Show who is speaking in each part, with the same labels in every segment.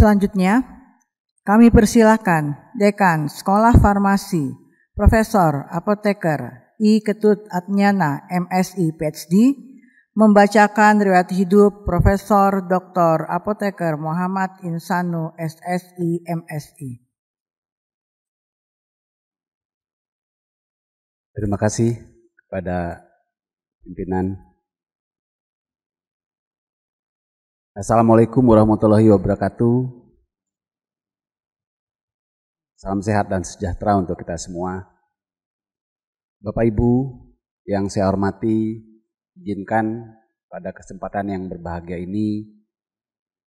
Speaker 1: Selanjutnya, kami persilakan Dekan Sekolah Farmasi, Profesor Apoteker I. Ketut Atnyana, MSI PhD, membacakan riwayat hidup Profesor Dr. Apoteker Muhammad Insanu, SSI, MSI.
Speaker 2: Terima kasih kepada pimpinan. Assalamualaikum warahmatullahi wabarakatuh. Salam sehat dan sejahtera untuk kita semua. Bapak Ibu yang saya hormati, izinkan pada kesempatan yang berbahagia ini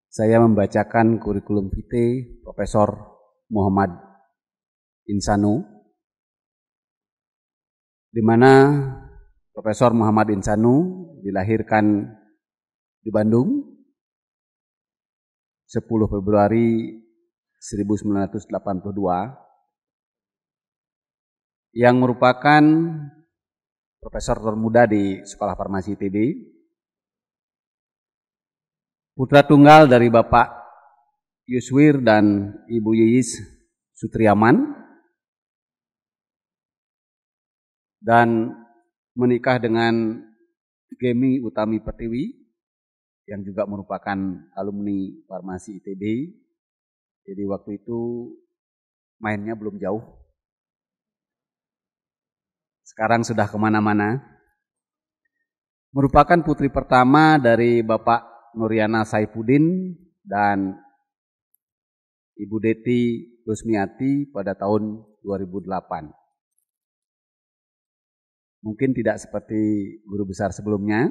Speaker 2: saya membacakan kurikulum vitae Profesor Muhammad Insanu, di mana Profesor Muhammad Insanu dilahirkan di Bandung 10 Februari 1982, yang merupakan profesor termuda di Sekolah Farmasi ITB, putra tunggal dari Bapak Yuswir dan Ibu Yiyis Sutriaman, dan menikah dengan Gemi Utami Pertiwi yang juga merupakan alumni Farmasi ITB. Jadi waktu itu mainnya belum jauh. Sekarang sudah kemana-mana. Merupakan putri pertama dari Bapak Nuriana Saifuddin dan Ibu Deti Rusmiati pada tahun 2008. Mungkin tidak seperti guru besar sebelumnya,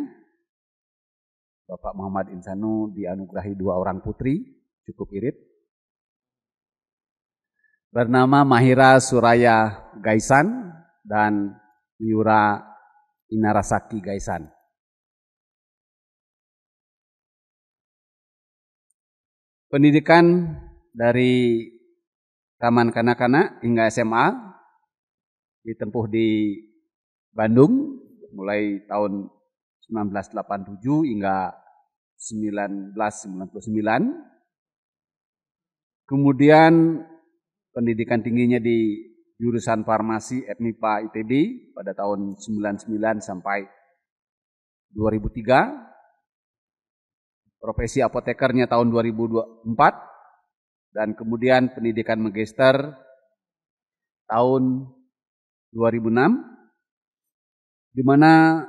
Speaker 2: Bapak Muhammad Insanu dianugerahi 2 orang putri, cukup irit, bernama Mahira Suraya Gaisan dan Yura Inarasaki Gaisan. Pendidikan dari taman kanak-kanak hingga SMA ditempuh di Bandung mulai tahun 1987 hingga 1999. Kemudian pendidikan tingginya di jurusan Farmasi FMIPA ITB pada tahun 99 sampai 2003. Profesi apotekernya tahun 2004 dan kemudian pendidikan magister tahun 2006, di mana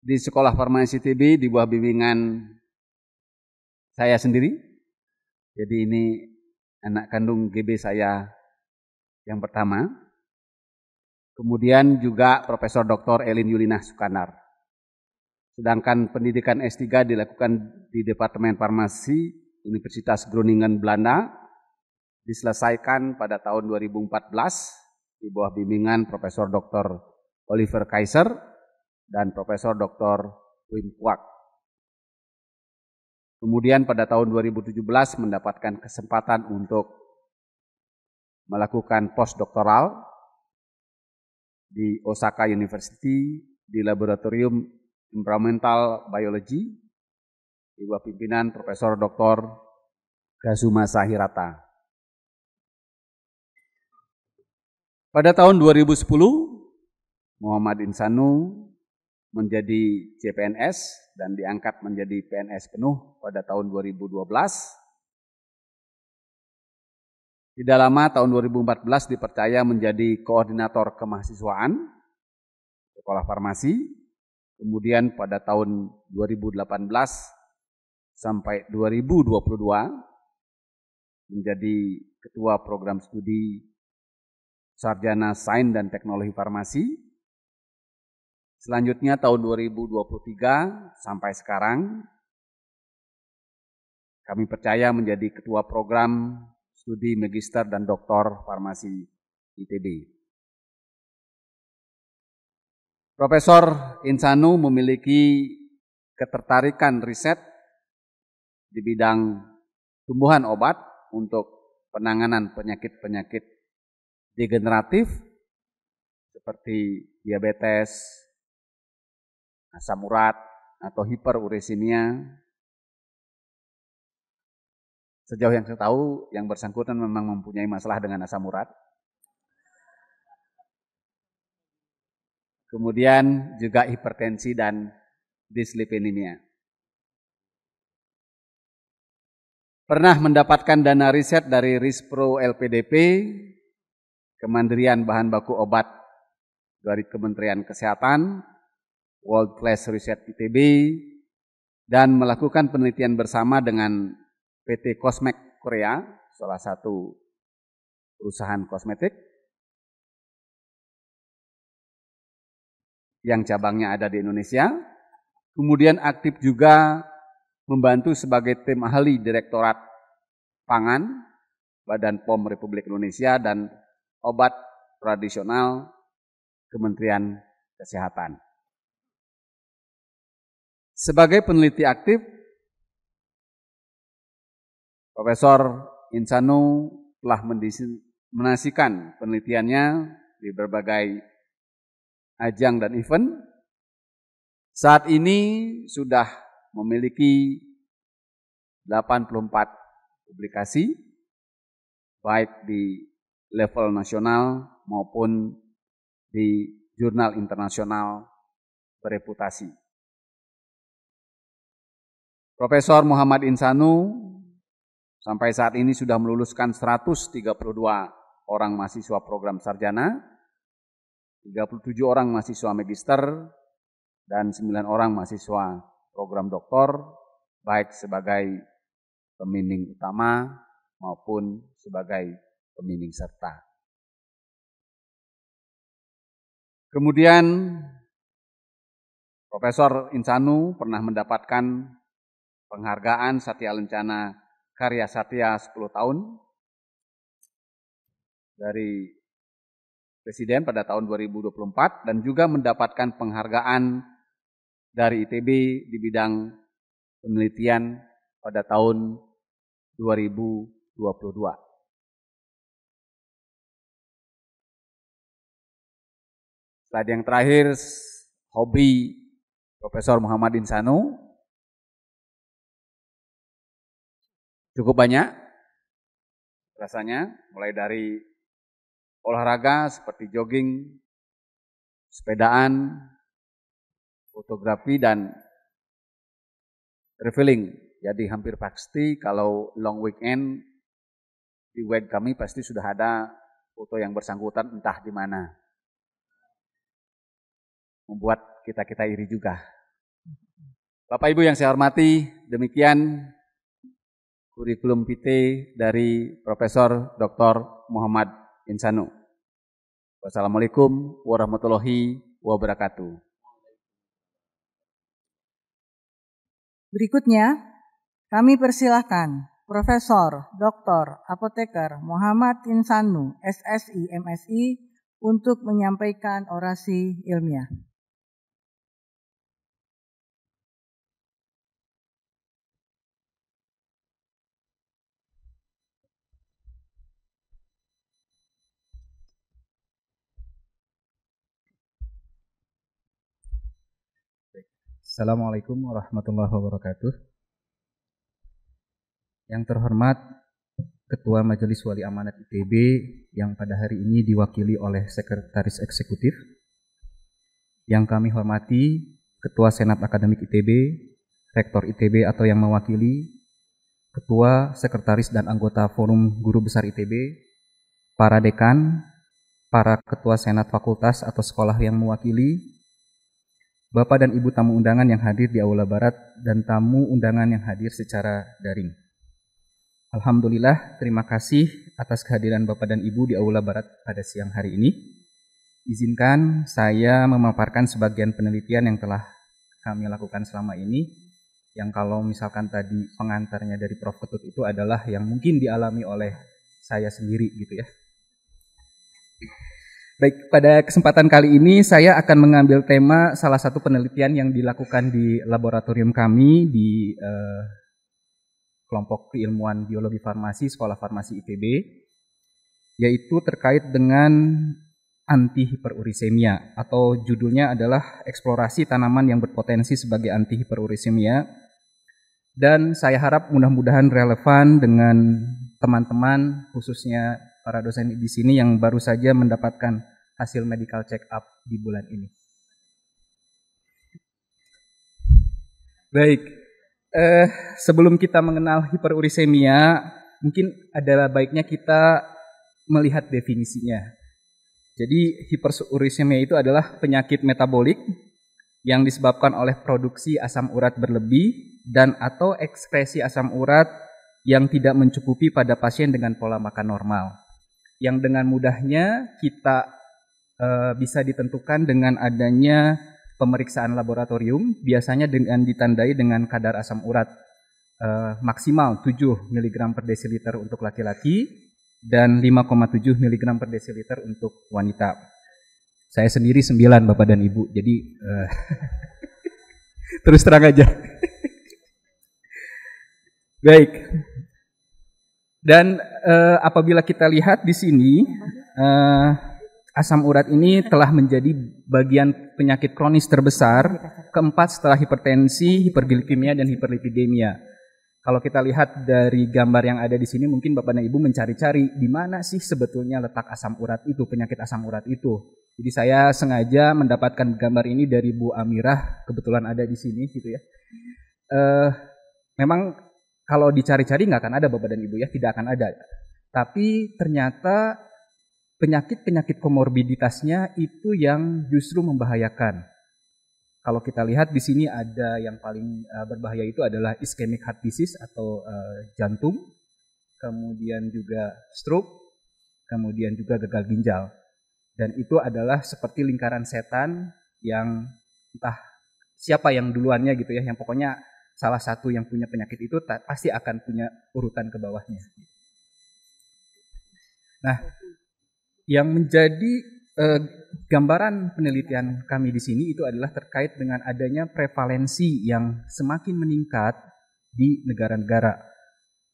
Speaker 2: di Sekolah Farmasi ITB di bawah bimbingan saya sendiri. Jadi ini anak kandung GB saya yang pertama. Kemudian juga Profesor Dr. Elin Yulinah Sukandar. Sedangkan pendidikan S3 dilakukan di Departemen Farmasi Universitas Groningen, Belanda, diselesaikan pada tahun 2014 di bawah bimbingan Profesor Dr. Oliver Kaiser dan Profesor Dr. Wim Kwak. Kemudian pada tahun 2017 mendapatkan kesempatan untuk melakukan postdoktoral di Osaka University di Laboratorium Environmental Biology di bawah pimpinan Profesor Dr. Kazumasa Hirata. Pada tahun 2010 Muhammad Insanu menjadi CPNS dan diangkat menjadi PNS penuh pada tahun 2012. Tidak lama tahun 2014 dipercaya menjadi koordinator kemahasiswaan Sekolah Farmasi. Kemudian pada tahun 2018 sampai 2022 menjadi ketua program studi Sarjana Sains dan Teknologi Farmasi. Selanjutnya tahun 2023 sampai sekarang kami percaya menjadi ketua program studi magister dan doktor farmasi ITB. Profesor Insanu memiliki ketertarikan riset di bidang tumbuhan obat untuk penanganan penyakit-penyakit degeneratif seperti diabetes, asam urat atau hiperuremia, Sejauh yang saya tahu, yang bersangkutan memang mempunyai masalah dengan asam urat. Kemudian juga hipertensi dan dislipidemia. Pernah mendapatkan dana riset dari Rispro LPDP, Kemandirian Bahan Baku Obat dari Kementerian Kesehatan, World Class Research ITB, dan melakukan penelitian bersama dengan PT Cosmex Korea, salah satu perusahaan kosmetik yang cabangnya ada di Indonesia. Kemudian aktif juga membantu sebagai tim ahli Direktorat Pangan, Badan POM Republik Indonesia, dan Obat Tradisional Kementerian Kesehatan. Sebagai peneliti aktif, Profesor Insanu telah mendiseminasikan penelitiannya di berbagai ajang dan event. Saat ini sudah memiliki 84 publikasi, baik di level nasional maupun di jurnal internasional bereputasi. Profesor Muhammad Insanu sampai saat ini sudah meluluskan 132 orang mahasiswa program sarjana, 37 orang mahasiswa magister, dan 9 orang mahasiswa program doktor, baik sebagai pembimbing utama maupun sebagai pembimbing serta. Kemudian Profesor Insanu pernah mendapatkan penghargaan Satya Lencana Karya Satya 10 tahun dari Presiden pada tahun 2024 dan juga mendapatkan penghargaan dari ITB di bidang penelitian pada tahun 2022. Slide yang terakhir, hobi Profesor Muhammad Insanu cukup banyak rasanya, mulai dari olahraga seperti jogging, sepedaan, fotografi, dan traveling. Jadi hampir pasti kalau long weekend di web kami pasti sudah ada foto yang bersangkutan entah di mana. Membuat kita iri juga. Bapak Ibu yang saya hormati, demikian kurikulum vitae dari Profesor Dr. Muhammad Insanu. Wassalamualaikum warahmatullahi wabarakatuh.
Speaker 1: Berikutnya, kami persilahkan Profesor Dr. Apoteker Muhammad Insanu, SSI, MSI, untuk menyampaikan orasi ilmiah.
Speaker 3: Assalamualaikum warahmatullahi wabarakatuh. Yang terhormat Ketua Majelis Wali Amanat ITB yang pada hari ini diwakili oleh Sekretaris Eksekutif. Yang kami hormati Ketua Senat Akademik ITB, Rektor ITB atau yang mewakili, Ketua, Sekretaris dan anggota Forum Guru Besar ITB, para dekan, para Ketua Senat Fakultas atau sekolah yang mewakili, Bapak dan Ibu tamu undangan yang hadir di Aula Barat dan tamu undangan yang hadir secara daring. Alhamdulillah, terima kasih atas kehadiran Bapak dan Ibu di Aula Barat pada siang hari ini. Izinkan saya memaparkan sebagian penelitian yang telah kami lakukan selama ini, yang kalau misalkan tadi pengantarnya dari Prof. Ketut itu adalah yang mungkin dialami oleh saya sendiri gitu ya. Baik, pada kesempatan kali ini saya akan mengambil tema salah satu penelitian yang dilakukan di laboratorium kami di kelompok keilmuan biologi farmasi Sekolah Farmasi ITB, yaitu terkait dengan antihiperurisemia atau judulnya adalah eksplorasi tanaman yang berpotensi sebagai antihiperurisemia Dan saya harap mudah-mudahan relevan dengan teman-teman, khususnya para dosen di sini yang baru saja mendapatkan hasil medical check up di bulan ini. Baik, sebelum kita mengenal hiperurisemia, mungkin adalah baiknya kita melihat definisinya. Jadi hiperurisemia itu adalah penyakit metabolik yang disebabkan oleh produksi asam urat berlebih dan atau ekskresi asam urat yang tidak mencukupi pada pasien dengan pola makan normal. Yang dengan mudahnya kita bisa ditentukan dengan adanya pemeriksaan laboratorium, biasanya dengan ditandai dengan kadar asam urat maksimal 7 mg per desiliter untuk laki-laki dan 5,7 mg per desiliter untuk wanita. Saya sendiri 9 Bapak dan Ibu, jadi terus terang aja. Baik. Dan apabila kita lihat di sini, asam urat ini telah menjadi bagian penyakit kronis terbesar keempat setelah hipertensi, hiperglikemia, dan hiperlipidemia. Kalau kita lihat dari gambar yang ada di sini, mungkin Bapak dan Ibu mencari-cari di mana sih sebetulnya letak asam urat itu, penyakit asam urat itu. Jadi saya sengaja mendapatkan gambar ini dari Bu Amirah, kebetulan ada di sini gitu ya. Memang kalau dicari-cari nggak akan ada Bapak dan Ibu ya, tidak akan ada. Tapi ternyata penyakit-penyakit komorbiditasnya itu yang justru membahayakan. Kalau kita lihat di sini ada yang paling berbahaya itu adalah ischemic heart disease atau jantung, kemudian juga stroke, kemudian juga gagal ginjal. Dan itu adalah seperti lingkaran setan yang entah siapa yang duluannya gitu ya, yang pokoknya salah satu yang punya penyakit itu pasti akan punya urutan ke bawahnya. Nah, yang menjadi gambaran penelitian kami di sini itu adalah terkait dengan adanya prevalensi yang semakin meningkat di negara-negara.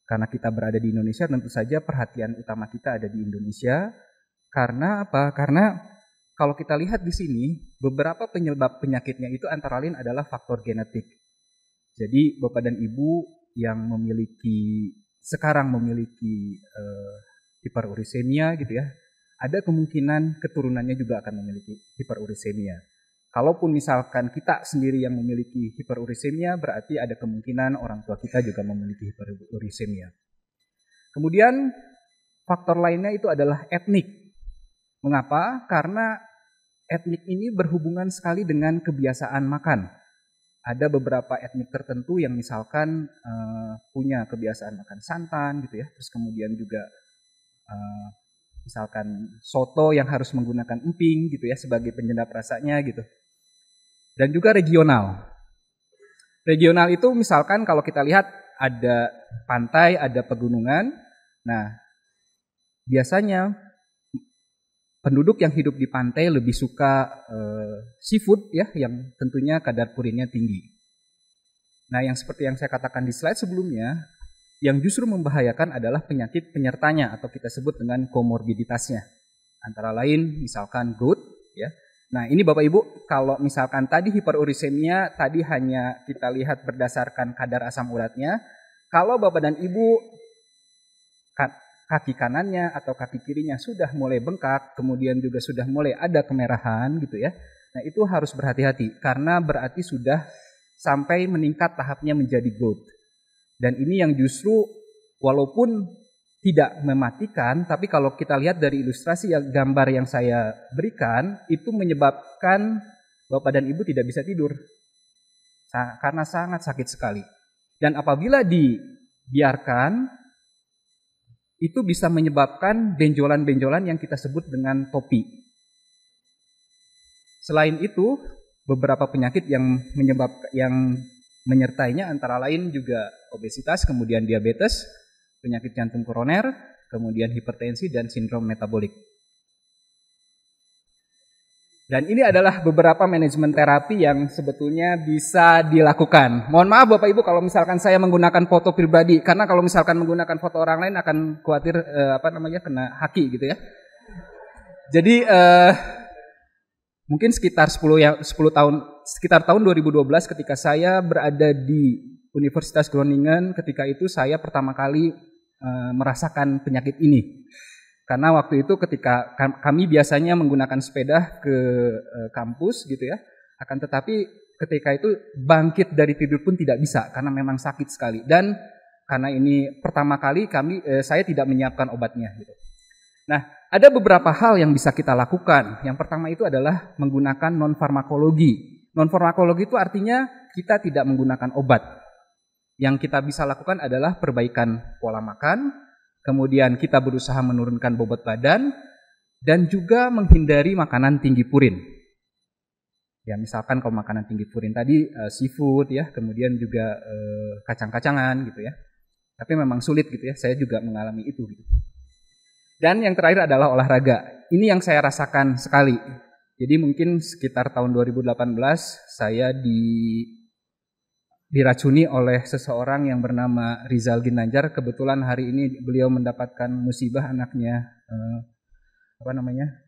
Speaker 3: Karena kita berada di Indonesia, tentu saja perhatian utama kita ada di Indonesia. Karena apa? Karena kalau kita lihat di sini, beberapa penyebab penyakitnya itu antara lain adalah faktor genetik. Jadi Bapak dan Ibu yang sekarang memiliki hiperurisemia gitu ya, ada kemungkinan keturunannya juga akan memiliki hiperurisemia. Kalaupun misalkan kita sendiri yang memiliki hiperurisemia, berarti ada kemungkinan orang tua kita juga memiliki hiperurisemia. Kemudian faktor lainnya itu adalah etnik. Mengapa? Karena etnik ini berhubungan sekali dengan kebiasaan makan. Ada beberapa etnik tertentu yang misalkan punya kebiasaan makan santan gitu ya, terus kemudian juga misalkan soto yang harus menggunakan emping gitu ya sebagai penyedap rasanya gitu. Dan juga regional. Regional itu misalkan kalau kita lihat ada pantai, ada pegunungan. Nah, biasanya penduduk yang hidup di pantai lebih suka seafood ya, yang tentunya kadar purinnya tinggi. Nah, yang seperti yang saya katakan di slide sebelumnya, yang justru membahayakan adalah penyakit penyertanya atau kita sebut dengan komorbiditasnya. Antara lain misalkan GOUT ya. Nah, ini Bapak Ibu, kalau misalkan tadi hiperurisemia tadi hanya kita lihat berdasarkan kadar asam uratnya, kalau Bapak dan Ibu kaki kanannya atau kaki kirinya sudah mulai bengkak, kemudian juga sudah mulai ada kemerahan gitu ya. Nah, itu harus berhati-hati karena berarti sudah sampai meningkat tahapnya menjadi GOUT. Dan ini yang justru walaupun tidak mematikan, tapi kalau kita lihat dari ilustrasi gambar yang saya berikan, itu menyebabkan Bapak dan Ibu tidak bisa tidur. Karena sangat sakit sekali. Dan apabila dibiarkan, itu bisa menyebabkan benjolan-benjolan yang kita sebut dengan topi. Selain itu, beberapa penyakit yang menyertainya antara lain juga obesitas, kemudian diabetes, penyakit jantung koroner, kemudian hipertensi, dan sindrom metabolik. Dan ini adalah beberapa manajemen terapi yang sebetulnya bisa dilakukan. Mohon maaf Bapak Ibu kalau misalkan saya menggunakan foto pribadi, karena kalau misalkan menggunakan foto orang lain akan khawatir kena haki gitu ya. Jadi mungkin sekitar 10 tahun, sekitar tahun 2012 ketika saya berada di Universitas Groningen ketika itu saya pertama kali merasakan penyakit ini. Karena waktu itu ketika kami biasanya menggunakan sepeda ke kampus gitu ya, akan tetapi ketika itu bangkit dari tidur pun tidak bisa karena memang sakit sekali. Dan karena ini pertama kali saya tidak menyiapkan obatnya gitu. Nah, ada beberapa hal yang bisa kita lakukan. Yang pertama itu adalah menggunakan non-farmakologi. Non-farmakologi itu artinya kita tidak menggunakan obat. Yang kita bisa lakukan adalah perbaikan pola makan, kemudian kita berusaha menurunkan bobot badan, dan juga menghindari makanan tinggi purin. Ya, misalkan kalau makanan tinggi purin tadi seafood ya, kemudian juga kacang-kacangan gitu ya. Tapi memang sulit gitu ya, saya juga mengalami itu gitu. Dan yang terakhir adalah olahraga. Ini yang saya rasakan sekali. Jadi mungkin sekitar tahun 2018 saya diracuni oleh seseorang yang bernama Rizal Ginanjar. Kebetulan hari ini beliau mendapatkan musibah, anaknya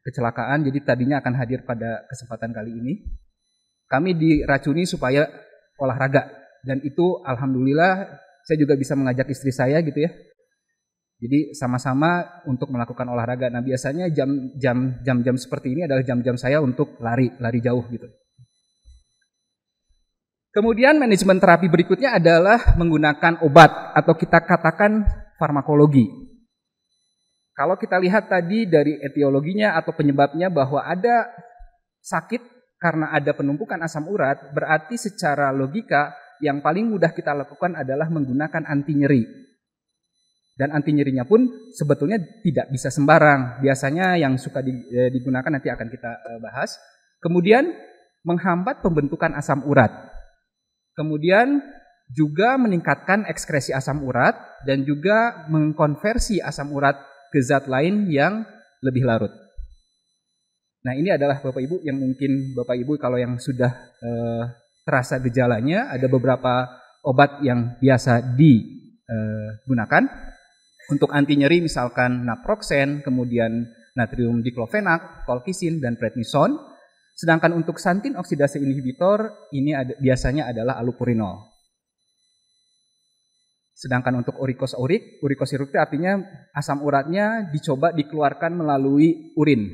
Speaker 3: kecelakaan. Jadi tadinya akan hadir pada kesempatan kali ini. Kami diracuni supaya olahraga, dan itu alhamdulillah saya juga bisa mengajak istri saya gitu ya. Jadi sama-sama untuk melakukan olahraga. Nah, biasanya jam-jam seperti ini adalah jam-jam saya untuk lari jauh gitu. Kemudian manajemen terapi berikutnya adalah menggunakan obat atau kita katakan farmakologi. Kalau kita lihat tadi dari etiologinya atau penyebabnya bahwa ada sakit karena ada penumpukan asam urat, berarti secara logika yang paling mudah kita lakukan adalah menggunakan anti nyeri. Dan anti nyerinya pun sebetulnya tidak bisa sembarang. Biasanya yang suka digunakan nanti akan kita bahas. Kemudian menghambat pembentukan asam urat. Kemudian juga meningkatkan ekskresi asam urat dan juga mengkonversi asam urat ke zat lain yang lebih larut. Nah, ini adalah Bapak Ibu yang mungkin Bapak Ibu kalau yang sudah terasa gejalanya, ada beberapa obat yang biasa digunakan. Untuk anti nyeri misalkan naproxen, kemudian natrium diklofenak, colchicine, dan prednison. Sedangkan untuk xanthin oksidase inhibitor ini biasanya adalah allopurinol. Sedangkan untuk uricosuric itu artinya asam uratnya dicoba dikeluarkan melalui urin.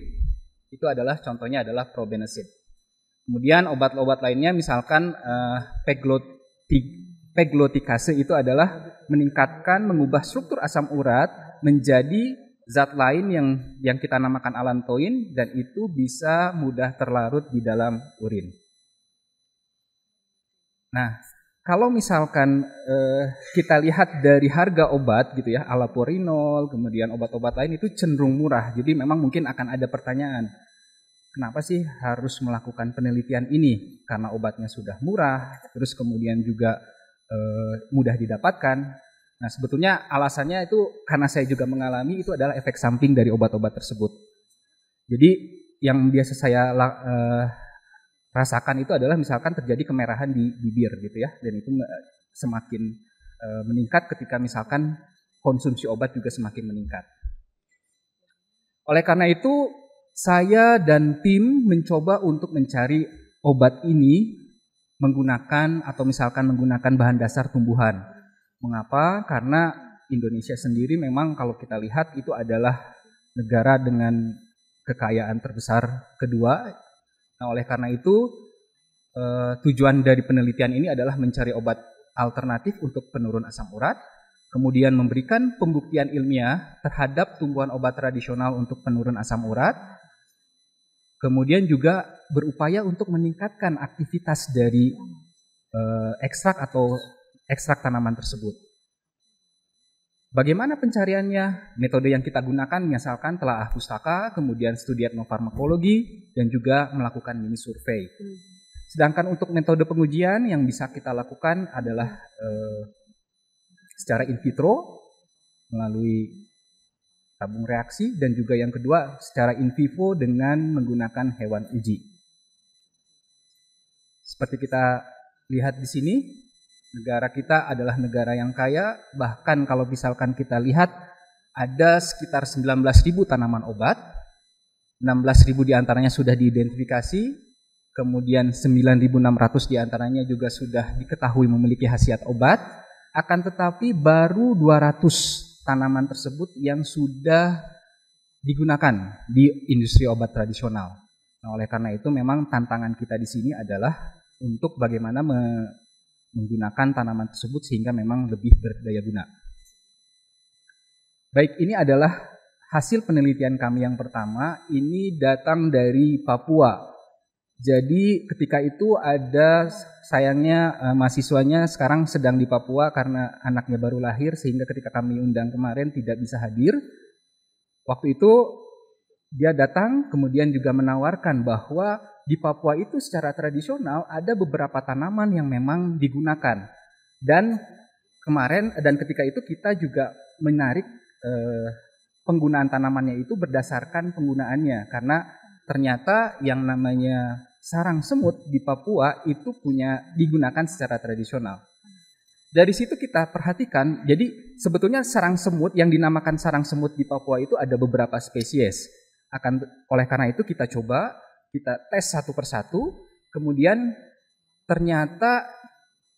Speaker 3: Itu adalah contohnya adalah probenecid. Kemudian obat-obat lainnya misalkan peglotikase itu adalah mengubah struktur asam urat menjadi zat lain yang kita namakan alantoin, dan itu bisa mudah terlarut di dalam urin. Nah, kalau misalkan kita lihat dari harga obat gitu ya, allopurinol, kemudian obat-obat lain itu cenderung murah. Jadi memang mungkin akan ada pertanyaan, kenapa sih harus melakukan penelitian ini? Karena obatnya sudah murah, terus kemudian juga mudah didapatkan. Nah, sebetulnya alasannya itu karena saya juga mengalami, itu adalah efek samping dari obat-obat tersebut. Jadi yang biasa saya rasakan itu adalah misalkan terjadi kemerahan di bibir gitu ya, dan itu semakin meningkat ketika misalkan konsumsi obat juga semakin meningkat. Oleh karena itu saya dan tim mencoba untuk mencari obat ini menggunakan bahan dasar tumbuhan. Mengapa? Karena Indonesia sendiri memang kalau kita lihat itu adalah negara dengan kekayaan terbesar kedua. Nah, oleh karena itu tujuan dari penelitian ini adalah mencari obat alternatif untuk penurun asam urat, kemudian memberikan pembuktian ilmiah terhadap tumbuhan obat tradisional untuk penurun asam urat, kemudian juga berupaya untuk meningkatkan aktivitas dari ekstrak tanaman tersebut. Bagaimana pencariannya? Metode yang kita gunakan misalkan telaah pustaka, kemudian studi etnofarmakologi, dan juga melakukan mini survei. Sedangkan untuk metode pengujian yang bisa kita lakukan adalah secara in vitro melalui tabung reaksi, dan juga yang kedua secara in vivo dengan menggunakan hewan uji. Seperti kita lihat di sini, negara kita adalah negara yang kaya, bahkan kalau misalkan kita lihat ada sekitar 19.000 tanaman obat, 16.000 diantaranya sudah diidentifikasi, kemudian 9.600 diantaranya juga sudah diketahui memiliki khasiat obat, akan tetapi baru 200 tanaman tersebut yang sudah digunakan di industri obat tradisional. Nah, oleh karena itu memang tantangan kita di sini adalah untuk bagaimana menggunakan tanaman tersebut sehingga memang lebih berdaya guna. Baik, ini adalah hasil penelitian kami yang pertama. Ini datang dari Papua. Jadi ketika itu ada, sayangnya mahasiswanya sekarang sedang di Papua karena anaknya baru lahir, sehingga ketika kami undang kemarin tidak bisa hadir. Waktu itu dia datang kemudian juga menawarkan bahwa di Papua itu secara tradisional ada beberapa tanaman yang memang digunakan. Dan kemarin dan ketika itu kita juga menarik penggunaan tanamannya itu berdasarkan penggunaannya, karena ternyata yang namanya sarang semut di Papua itu digunakan secara tradisional. Dari situ kita perhatikan, jadi sebetulnya sarang semut yang dinamakan sarang semut di Papua itu ada beberapa spesies. Oleh karena itu kita tes satu persatu, kemudian ternyata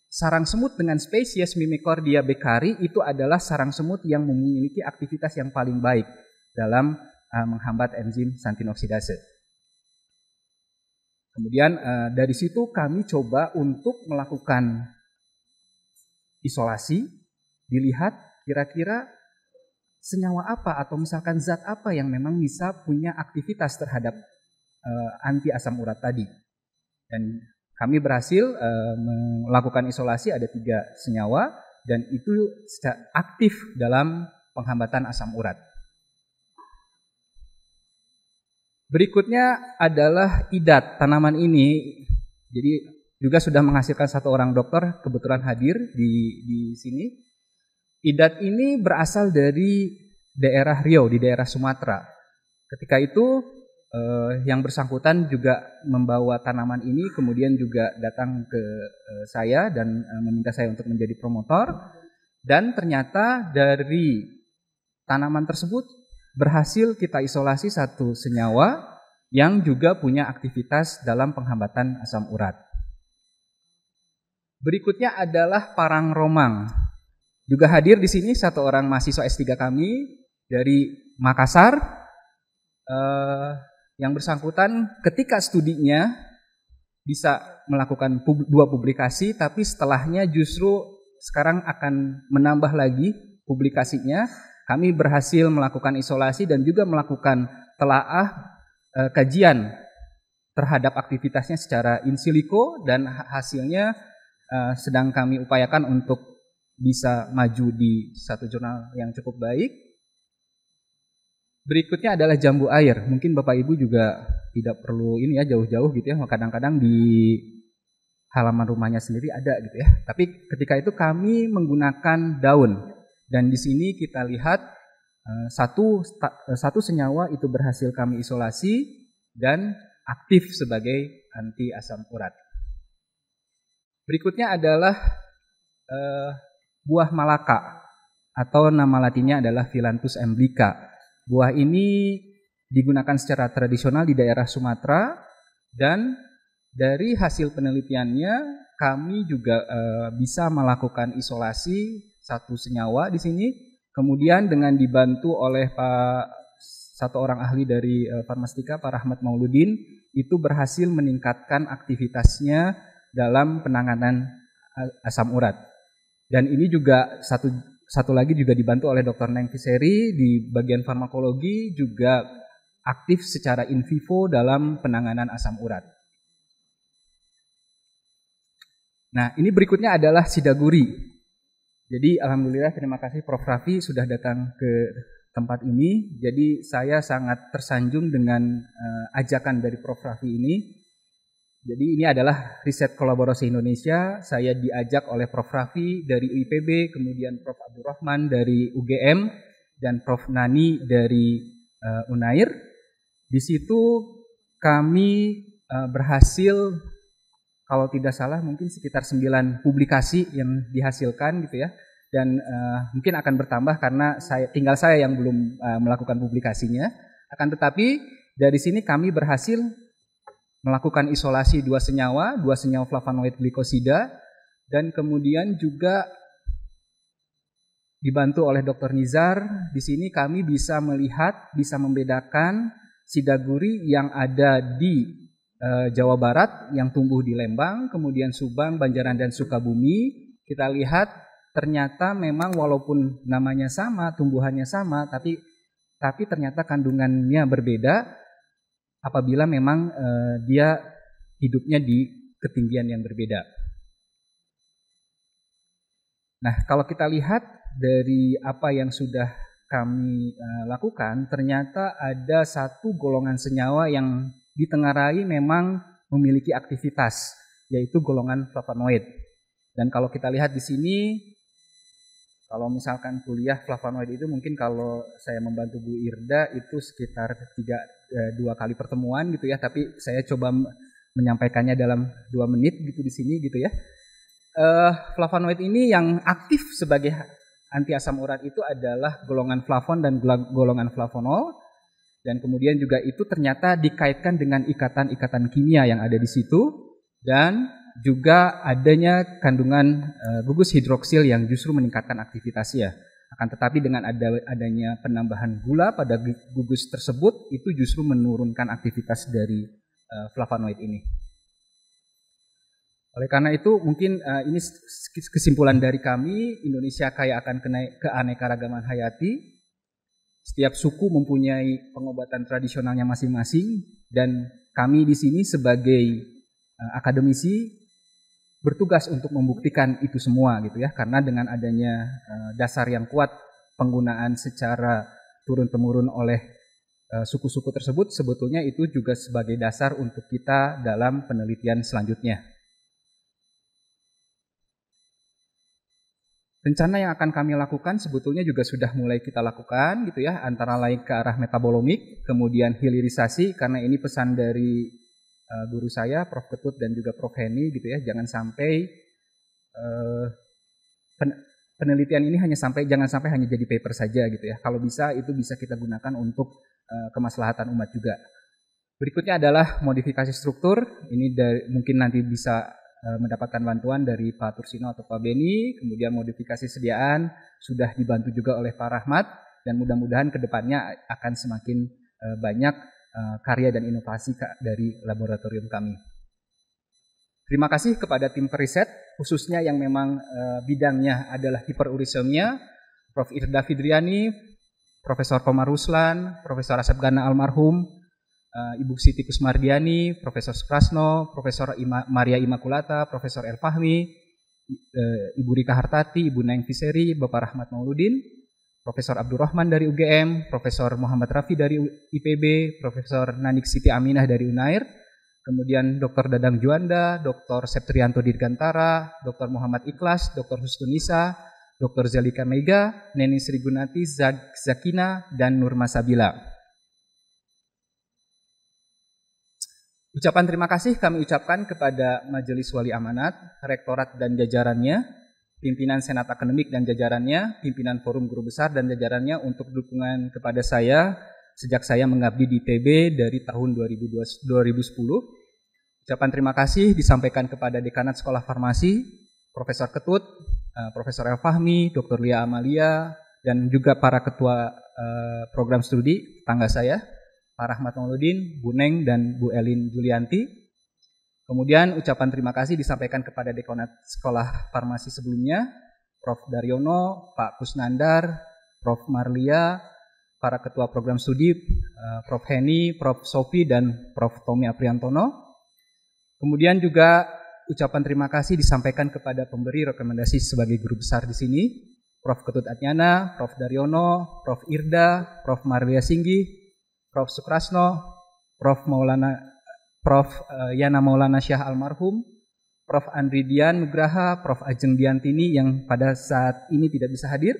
Speaker 3: sarang semut dengan spesies Mimicordia beccari itu adalah sarang semut yang memiliki aktivitas yang paling baik dalam menghambat enzim xantin oksidase. Kemudian dari situ kami coba untuk melakukan isolasi, dilihat kira-kira senyawa apa atau misalkan zat apa yang memang bisa punya aktivitas terhadap anti asam urat tadi. Dan kami berhasil melakukan isolasi, ada 3 senyawa dan itu aktif dalam penghambatan asam urat. Berikutnya adalah idat. Tanaman ini jadi juga sudah menghasilkan 1 orang dokter kebetulan hadir di sini. Idat ini berasal dari daerah Riau, di daerah Sumatera. Ketika itu yang bersangkutan juga membawa tanaman ini, kemudian juga datang ke saya dan meminta saya untuk menjadi promotor. Dan ternyata dari tanaman tersebut berhasil kita isolasi 1 senyawa yang juga punya aktivitas dalam penghambatan asam urat. Berikutnya adalah parang romang. Juga hadir di sini 1 orang mahasiswa S3 kami dari Makassar. Yang bersangkutan ketika studinya bisa melakukan 2 publikasi, tapi setelahnya justru sekarang akan menambah lagi publikasinya. Kami berhasil melakukan isolasi dan juga melakukan telaah kajian terhadap aktivitasnya secara in silico, dan hasilnya sedang kami upayakan untuk bisa maju di 1 jurnal yang cukup baik. Berikutnya adalah jambu air. Mungkin Bapak Ibu juga tidak perlu jauh-jauh gitu ya. Kadang-kadang di halaman rumahnya sendiri ada gitu ya. Tapi ketika itu kami menggunakan daun. Dan di sini kita lihat satu senyawa itu berhasil kami isolasi dan aktif sebagai anti asam urat. Berikutnya adalah buah malaka atau nama latinnya adalah Phyllanthus emblica. Buah ini digunakan secara tradisional di daerah Sumatera, dan dari hasil penelitiannya kami juga bisa melakukan isolasi 1 senyawa di sini. Kemudian dengan dibantu oleh 1 orang ahli dari farmastika, Pak Rahmat Mauludin, itu berhasil meningkatkan aktivitasnya dalam penanganan asam urat. Dan ini juga satu lagi juga dibantu oleh Dr. Neng Fiseri di bagian farmakologi, juga aktif secara in vivo dalam penanganan asam urat. Nah, ini berikutnya adalah sidaguri. Jadi alhamdulillah, terima kasih Prof. Raffi sudah datang ke tempat ini. Jadi saya sangat tersanjung dengan ajakan dari Prof. Raffi ini. Jadi ini adalah riset kolaborasi Indonesia. Saya diajak oleh Prof. Raffi dari UIPB, kemudian Prof. Abdurrahman dari UGM, dan Prof. Nani dari Unair. Di situ kami berhasil, kalau tidak salah mungkin sekitar 9 publikasi yang dihasilkan gitu ya. Dan mungkin akan bertambah karena tinggal saya yang belum melakukan publikasinya. Akan tetapi dari sini kami berhasil melakukan isolasi dua senyawa flavonoid glikosida, dan kemudian juga dibantu oleh Dr. Nizar. Di sini kami bisa melihat, bisa membedakan sidaguri yang ada di Jawa Barat yang tumbuh di Lembang, kemudian Subang, Banjaran, dan Sukabumi. Kita lihat ternyata memang walaupun namanya sama, tumbuhannya sama, tapi ternyata kandungannya berbeda apabila memang dia hidupnya di ketinggian yang berbeda. Nah, kalau kita lihat dari apa yang sudah kami lakukan, ternyata ada satu golongan senyawa yang ditengarai memang memiliki aktivitas, yaitu golongan flavonoid. Dan kalau kita lihat di sini, kalau misalkan kuliah flavonoid itu mungkin kalau saya membantu Bu Irda itu sekitar 2 kali pertemuan gitu ya, tapi saya coba menyampaikannya dalam 2 menit gitu di sini gitu ya. Flavonoid ini yang aktif sebagai anti asam urat itu adalah golongan flavon dan golongan flavonol, dan kemudian juga itu ternyata dikaitkan dengan ikatan-ikatan kimia yang ada di situ, dan juga adanya kandungan gugus hidroksil yang justru meningkatkan aktivitasnya. Akan tetapi dengan adanya penambahan gula pada gugus tersebut itu justru menurunkan aktivitas dari flavonoid ini. Oleh karena itu mungkin ini kesimpulan dari kami, Indonesia kaya akan keanekaragaman hayati. Setiap suku mempunyai pengobatan tradisionalnya masing-masing, dan kami di sini sebagai akademisi bertugas untuk membuktikan itu semua gitu ya, karena dengan adanya dasar yang kuat penggunaan secara turun-temurun oleh suku-suku tersebut, sebetulnya itu juga sebagai dasar untuk kita dalam penelitian selanjutnya. Rencana yang akan kami lakukan sebetulnya juga sudah mulai kita lakukan gitu ya, antara lain ke arah metabolomik, kemudian hilirisasi, karena ini pesan dari guru saya, Prof. Ketut dan juga Prof. Heni gitu ya, jangan sampai penelitian ini jangan sampai hanya jadi paper saja gitu ya. Kalau bisa itu bisa kita gunakan untuk kemaslahatan umat juga. Berikutnya adalah modifikasi struktur. Ini mungkin nanti bisa mendapatkan bantuan dari Pak Tursino atau Pak Beni. Kemudian modifikasi sediaan sudah dibantu juga oleh Pak Rahmat, dan mudah-mudahan ke depannya akan semakin banyak karya dan inovasi dari laboratorium kami. Terima kasih kepada tim periset, khususnya yang memang bidangnya adalah hiperurisemia, Prof. Irda Fidriani, Profesor Komar Ruslan, Profesor Asep Gana almarhum, Ibu Siti Kusmardiani, Profesor Suprasno, Profesor Maria Imakulata, Profesor El Fahmi, Ibu Rika Hartati, Ibu Neng Fiseri, Bapak Rahmat Mauludin, Profesor Abdurrahman dari UGM, Profesor Muhammad Rafi dari IPB, Profesor Nanik Siti Aminah dari UNAIR, kemudian Dr. Dadang Juanda, Dr. Septrianto Dirgantara, Dr. Muhammad Ikhlas, Dr. Husnunisa, Dr. Zalika Mega, Neni Sri Gunati, Zakina, dan Nurma Sabila. Ucapan terima kasih kami ucapkan kepada Majelis Wali Amanat, Rektorat dan jajarannya, pimpinan Senat Akademik dan jajarannya, pimpinan Forum Guru Besar dan jajarannya untuk dukungan kepada saya sejak saya mengabdi di TB dari tahun 2010. Ucapan terima kasih disampaikan kepada Dekanat Sekolah Farmasi, Profesor Ketut, Profesor El Fahmi, Dr. Lia Amalia, dan juga para ketua program studi tetangga saya, Pak Rahmat Mauludin, Bu Neng, dan Bu Elin Julianti. Kemudian ucapan terima kasih disampaikan kepada Dekanat Sekolah Farmasi sebelumnya, Prof. Daryono, Pak Kusnandar, Prof. Marlia, para ketua program studi, Prof. Heni, Prof. Sofi, dan Prof. Tommy Apriantono. Kemudian juga ucapan terima kasih disampaikan kepada pemberi rekomendasi sebagai guru besar di sini, Prof. Ketut Atnyana, Prof. Daryono, Prof. Irda, Prof. Marlia Singgi, Prof. Suprasno, Prof. Yana Maulana Syah almarhum, Prof. Andri Dian Nugraha, Prof. Ajeng Diantini yang pada saat ini tidak bisa hadir,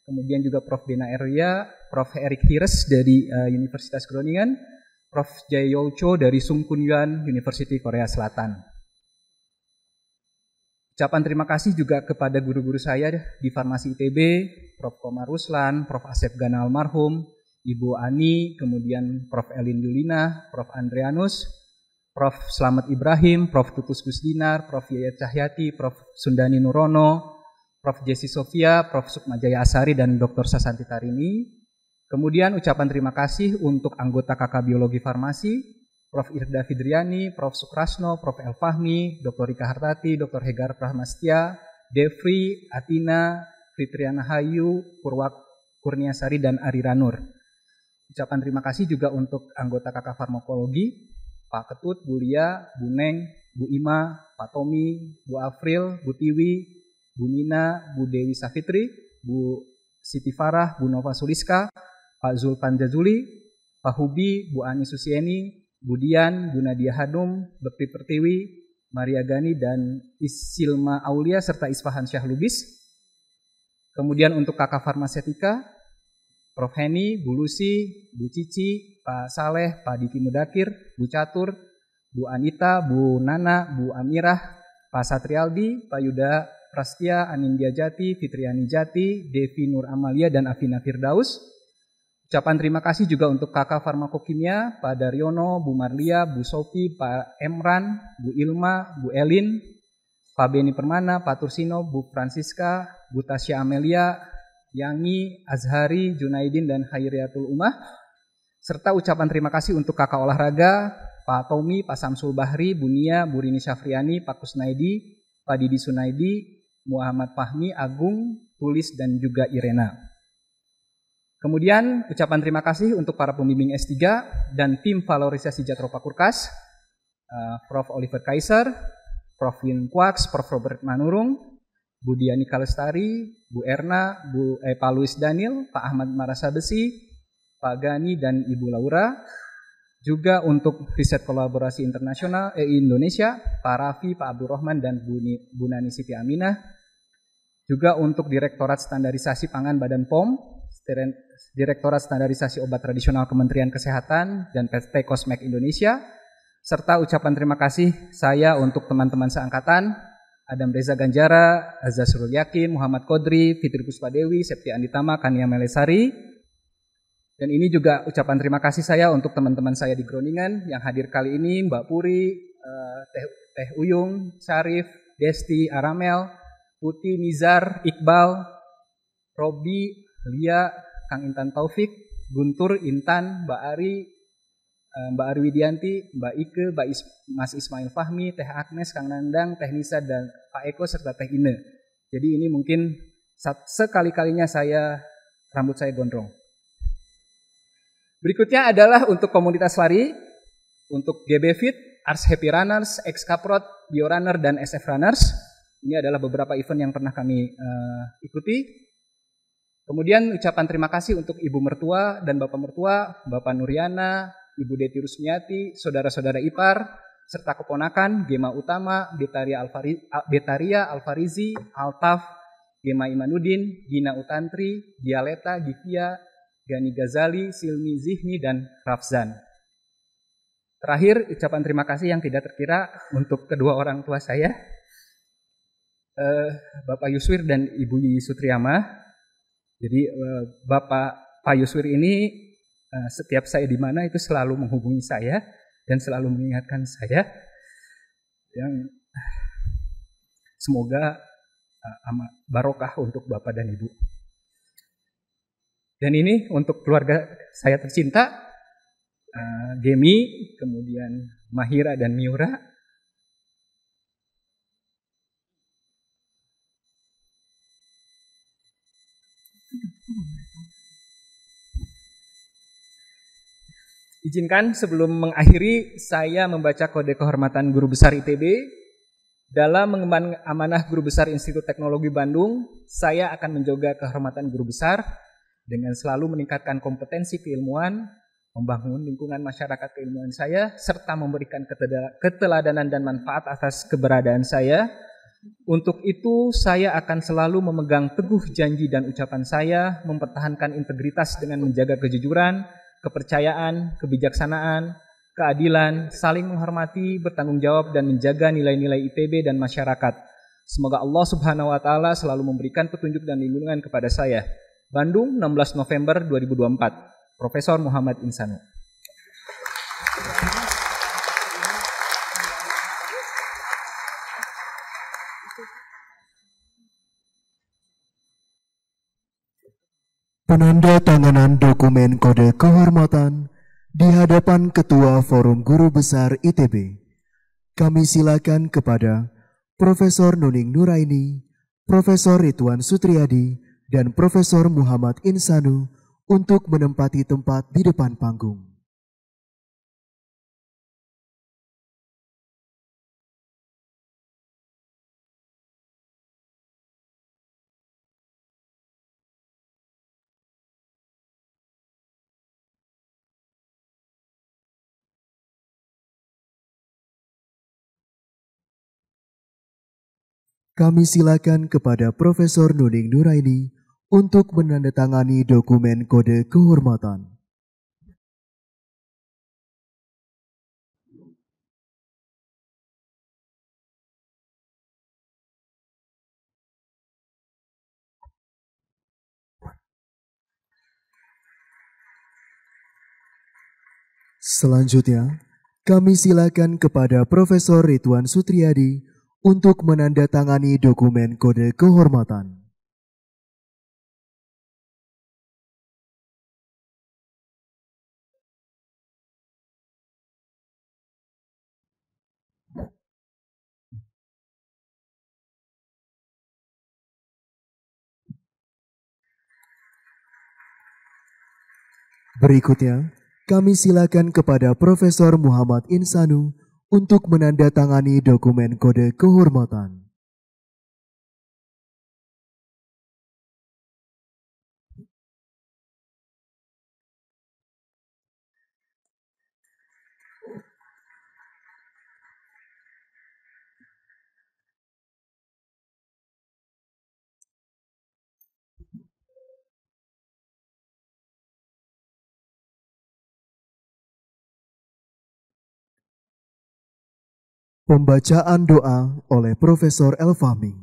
Speaker 3: kemudian juga Prof. Dena Erlia, Prof. Erik Hires dari Universitas Groningen, Prof. Jae-Yo Cho dari Sung Kun Yuan University Korea Selatan. Ucapan terima kasih juga kepada guru-guru saya di Farmasi ITB, Prof. Komar Ruslan, Prof. Asep Gana almarhum, Ibu Ani, kemudian Prof. Elin Yulina, Prof. Andreanus, Prof. Slamet Ibrahim, Prof. Tutus Gusdinar, Prof. Yayat Cahyati, Prof. Sundani Nurono, Prof. Jesse Sofia, Prof. Sukmajaya Asari, dan Dr. Sasanti Tarini. Kemudian ucapan terima kasih untuk anggota KK Biologi Farmasi, Prof. Irda Fidriani, Prof. Sukrasno, Prof. Elfahmi, Dr. Rika Hartati, Dr. Hegar Prahmastia, Devri, Atina, Fitriana Hayu, Purwa Kurniasari, dan Ari Ranur. Ucapan terima kasih juga untuk anggota KK Farmakologi, Pak Ketut, Bu Lia, Bu Neng, Bu Ima, Pak Tommy, Bu Afril, Bu Tiwi, Bu Nina, Bu Dewi Safitri, Bu Siti Farah, Bu Nova Suliska, Pak Zulpan Jazuli, Pak Hubi, Bu Ani Susieni, Bu Dian, Bu Nadia Hanum, Bekti Pertiwi, Maria Gani, dan Isilma Aulia, serta Isfahan Syah Lubis. Kemudian untuk kakak farmasetika, Prof. Heni, Bu Lucy, Bu Cici, Pak Saleh, Pak Diki Mudakir, Bu Catur, Bu Anita, Bu Nana, Bu Amirah, Pak Satrialdi, Pak Yuda Prastia, Anindya Jati, Fitriani Jati, Devi Nur Amalia, dan Afina Firdaus. Ucapan terima kasih juga untuk kakak farmakokimia, Pak Daryono, Bu Marlia, Bu Sofi, Pak Emran, Bu Ilma, Bu Elin, Pak Beni Permana, Pak Tursino, Bu Francisca, Bu Tasya Amelia, Yangi, Azhari, Junaidin, dan Hairiatul Umah. Serta ucapan terima kasih untuk kakak olahraga, Pak Tommy, Pak Samsul Bahri, Bu Nia, Bu Rini Syafriani, Pak Kusnaidi, Pak Didi Sunaidi, Muhammad Fahmi, Agung, Tulis, dan juga Irena. Kemudian ucapan terima kasih untuk para pembimbing S3 dan tim valorisasi Jatropa Kurkas, Prof. Oliver Kaiser, Prof. Win Quaks, Prof. Robert Manurung, Bu Diani Kalestari, Bu Erna, Pak Luis Daniel, Pak Ahmad Marasa Besi, Pak Gani, dan Ibu Laura. Juga untuk riset kolaborasi internasional Indonesia, Pak Raffi, Pak Abdurrahman, dan Bu Nani Siti Aminah. Juga untuk Direktorat Standarisasi Pangan Badan POM, Direktorat Standarisasi Obat Tradisional Kementerian Kesehatan, dan PT Kosmek Indonesia. Serta ucapan terima kasih saya untuk teman-teman seangkatan, Adam Reza Ganjara, Azazrul Yakin, Muhammad Kodri, Fitri Puspadewi, Septi Anditama, Kania Melesari. Dan ini juga ucapan terima kasih saya untuk teman-teman saya di Groningen yang hadir kali ini, Mbak Puri, Teh Uyung, Syarif, Desti, Aramel, Putih, Nizar, Iqbal, Robi, Lia, Kang Intan Taufik, Guntur, Intan, Mbak Ari Widianti, Mbak Ike, Mas Ismail Fahmi, Teh Agnes, Kang Nandang, Teh Nisa, dan Pak Eko, serta Teh Ine. Jadi ini mungkin sekali-kalinya rambut saya gondrong. Berikutnya adalah untuk komunitas lari, untuk GB Fit, Ars Happy Runners, X-Caprot, BioRunner, dan SF Runners. Ini adalah beberapa event yang pernah kami ikuti. Kemudian ucapan terima kasih untuk Ibu Mertua dan Bapak Mertua, Bapak Nuriana, Ibu Deti Rusmiati, saudara-saudara ipar, serta keponakan, Gema Utama, Betaria Alfarizi, Altaf, Gema Imanuddin, Gina Utantri, Gialeta, Givia, Gani Ghazali, Silmi Zihni, dan Rafzan. Terakhir, ucapan terima kasih yang tidak terkira untuk kedua orang tua saya, Bapak Yuswir dan Ibu Yiyi Sutriyama. Jadi Pak Yuswir ini setiap saya di mana itu selalu menghubungi saya dan selalu mengingatkan saya yang semoga barokah untuk Bapak dan Ibu. Dan ini untuk keluarga saya tercinta, Gemi, kemudian Mahira dan Miura. Izinkan sebelum mengakhiri saya membaca kode kehormatan Guru Besar ITB. Dalam mengemban amanah Guru Besar Institut Teknologi Bandung, saya akan menjaga kehormatan Guru Besar dengan selalu meningkatkan kompetensi keilmuan, membangun lingkungan masyarakat keilmuan saya, serta memberikan keteladanan dan manfaat atas keberadaan saya. Untuk itu, saya akan selalu memegang teguh janji dan ucapan saya, mempertahankan integritas dengan menjaga kejujuran, kepercayaan, kebijaksanaan, keadilan, saling menghormati, bertanggung jawab, dan menjaga nilai-nilai ITB dan masyarakat. Semoga Allah Subhanahu wa Ta'ala selalu memberikan petunjuk dan lindungan kepada saya. Bandung, 16 November 2024. Profesor Muhammad Insanu.
Speaker 4: Penandatanganan dokumen kode kehormatan di hadapan Ketua Forum Guru Besar ITB. Kami silakan kepada Profesor Nuning Nuraini, Profesor Ridwan Sutriyadi, dan Profesor Muhammad Insanu untuk menempati tempat di depan panggung. Kami silakan kepada Profesor Nuning Nuraini untuk menandatangani dokumen kode kehormatan. Selanjutnya, kami silakan kepada Profesor Ridwan Sutriyadi untuk menandatangani dokumen kode kehormatan. Berikutnya, kami silakan kepada Profesor Muhammad Insanu untuk menandatangani dokumen kode kehormatan. Pembacaan doa oleh Profesor El-Fahmi.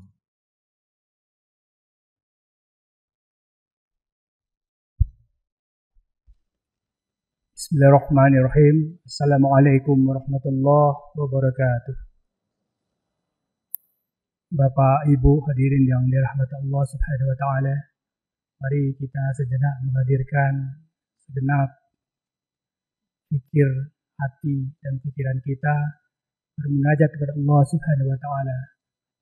Speaker 5: Bismillahirrahmanirrahim. Assalamualaikum warahmatullahi wabarakatuh. Bapak, Ibu, hadirin yang dirahmati Allah Subhanahu wa taala. Mari kita sejenak menghadirkan segenap pikir, hati dan pikiran kita bermunajat kepada Allah Subhanahu wa taala